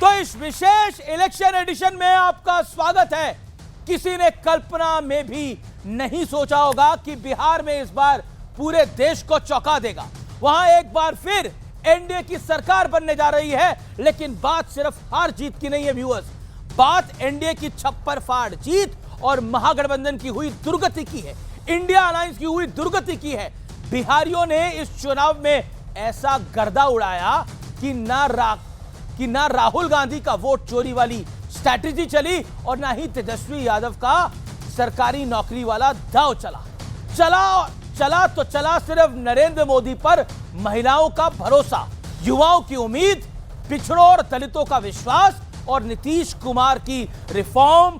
तो इस विशेष election addition में आपका स्वागत है। किसी ने कल्पना में भी नहीं सोचा होगा कि बिहार में इस बार पूरे देश को चौंका देगा। वहां एक बार फिर एनडीए की सरकार बनने जा रही है, लेकिन बात सिर्फ हार जीत की नहीं है व्यूअर्स, बात एनडीए की छप्पर फाड़ जीत और महागठबंधन की हुई दुर्गति की है, इंडिया अलायंस की हुई दुर्गति की है। बिहारियों ने इस चुनाव में ऐसा गर्दा उड़ाया कि ना राहुल गांधी का वोट चोरी वाली स्ट्रैटेजी चली और ना ही तेजस्वी यादव का सरकारी नौकरी वाला दांव चला सिर्फ नरेंद्र मोदी पर महिलाओं का भरोसा, युवाओं की उम्मीद, पिछड़ों और दलितों का विश्वास और नीतीश कुमार की रिफॉर्म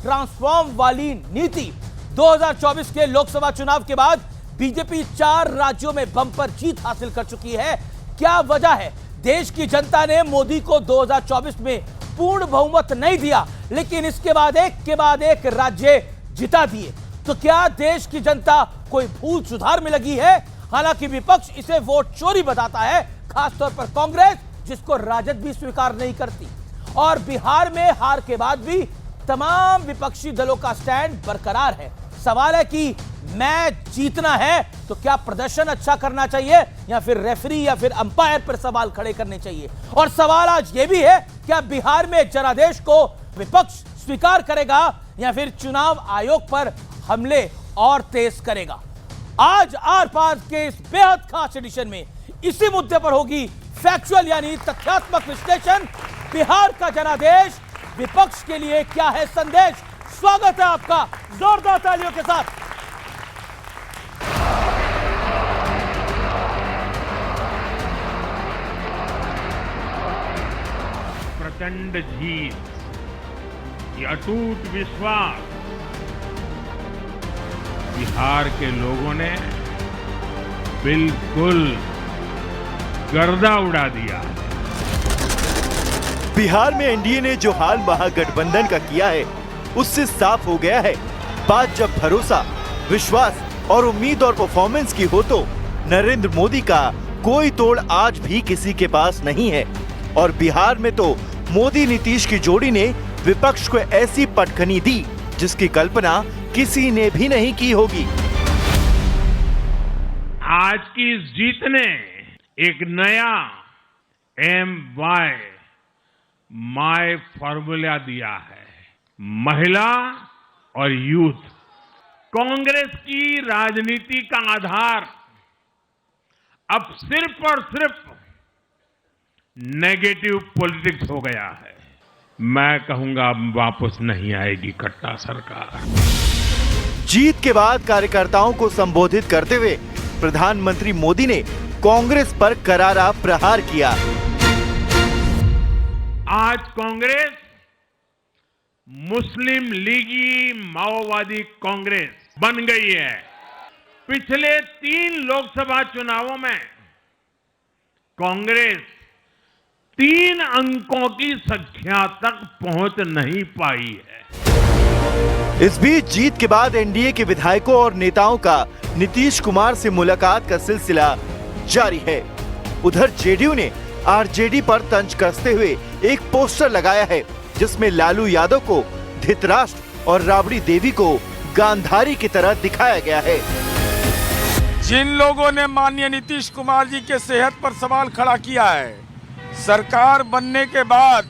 ट्रांसफॉर्म वाली नीति। 2024 के लोकसभा चुनाव के बाद बीजेपी 4 राज्यों में बम्पर जीत हासिल कर चुकी है। क्या वजह है? देश की जनता ने मोदी को 2024 में पूर्ण बहुमत नहीं दिया, लेकिन इसके बाद एक राज्य जिता दिए। तो क्या देश की जनता कोई भूल सुधार में लगी है? हालांकि विपक्ष इसे वोट चोरी बताता है, खासतौर पर कांग्रेस, जिसको राजद भी स्वीकार नहीं करती। और बिहार में हार के बाद भी तमाम विपक्षी दलों का स्टैंड बरकरार है। सवाल है कि मैच जीतना है तो क्या प्रदर्शन अच्छा करना चाहिए या फिर रेफरी या फिर अंपायर पर सवाल खड़े करने चाहिए। और सवाल आज यह भी है, क्या बिहार में जनादेश को विपक्ष स्वीकार करेगा या फिर चुनाव आयोग पर हमले और तेज करेगा। आज आर पार के इस बेहद खास एडिशन में इसी मुद्दे पर होगी फैक्चुअल यानी तथ्यात्मक विश्लेषण। बिहार का जनादेश विपक्ष के लिए क्या है संदेश? स्वागत है आपका जोरदार तालियों के साथ। प्रचंड जीत, ये अटूट विश्वास बिहार के लोगों ने बिल्कुल गर्दा उड़ा दिया। बिहार में एनडीए ने जो हाल महागठबंधन का किया है, उससे साफ हो गया है, बात जब भरोसा, विश्वास और उम्मीद और परफॉर्मेंस की हो तो नरेंद्र मोदी का कोई तोड़ आज भी किसी के पास नहीं है। और बिहार में तो मोदी नीतीश की जोड़ी ने विपक्ष को ऐसी पटखनी दी जिसकी कल्पना किसी ने भी नहीं की होगी। आज की इस जीत ने एक नया माय फॉर्मूला दिया है। महिला और यूथ, कांग्रेस की राजनीति का आधार अब सिर्फ और सिर्फ नेगेटिव पॉलिटिक्स हो गया है। मैं कहूंगा वापस नहीं आएगी कट्टा सरकार। जीत के बाद कार्यकर्ताओं को संबोधित करते हुए प्रधानमंत्री मोदी ने कांग्रेस पर करारा प्रहार किया। आज कांग्रेस मुस्लिम लीगी माओवादी कांग्रेस बन गई है। पिछले 3 लोकसभा चुनावों में कांग्रेस 3 अंकों की संख्या तक पहुंच नहीं पाई है। इस बीच जीत के बाद एनडीए के विधायकों और नेताओं का नीतीश कुमार से मुलाकात का सिलसिला जारी है। उधर जेडीयू ने आरजेडी पर तंज कसते हुए एक पोस्टर लगाया है, जिसमें लालू यादव को धृतराष्ट्र और राबड़ी देवी को गांधारी की तरह दिखाया गया है। जिन लोगों ने माननीय नीतीश कुमार जी के सेहत पर सवाल खड़ा किया है, सरकार बनने के बाद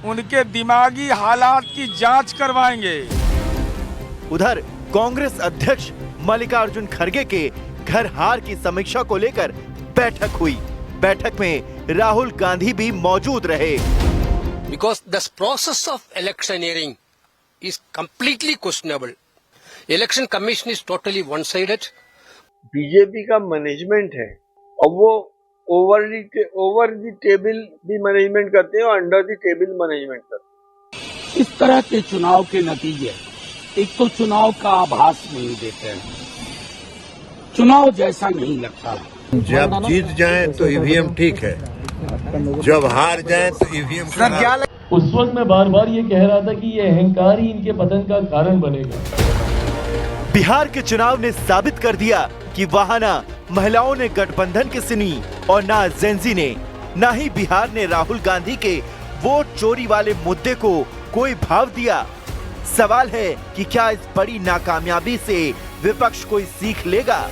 उनके दिमागी हालात की जांच करवाएंगे। उधर कांग्रेस अध्यक्ष मल्लिकार्जुन खड़गे के घर हार की समीक्षा को लेकर बैठक हुई। बैठक में राहुल गांधी भी मौजूद रहे। Because this process of electioneering is completely questionable. Election Commission is totally one-sided. BJP का मैनेजमेंट है और वो ओवर द टेबल भी मैनेजमेंट करते हैं और अंडर द टेबल मैनेजमेंट करते हैं। इस तरह के चुनाव के नतीजे एक तो चुनाव का आभास नहीं देते हैं, चुनाव जैसा नहीं लगता। जब जीत जाए तो ईवीएम ठीक है, जब हार जाए तो ईवीएम खराब। उस वक्त मैं बार बार ये कह रहा था कि ये अहंकार ही इनके पतन का कारण बनेगा। बिहार के चुनाव ने साबित कर दिया कि वहां ना महिलाओं ने गठबंधन की सुनी और ना जेंजी ने। ना ही बिहार ने राहुल गांधी के वोट चोरी वाले मुद्दे को कोई भाव दिया। सवाल है कि क्या इस बड़ी नाकामयाबी से विपक्ष कोई सीख लेगा?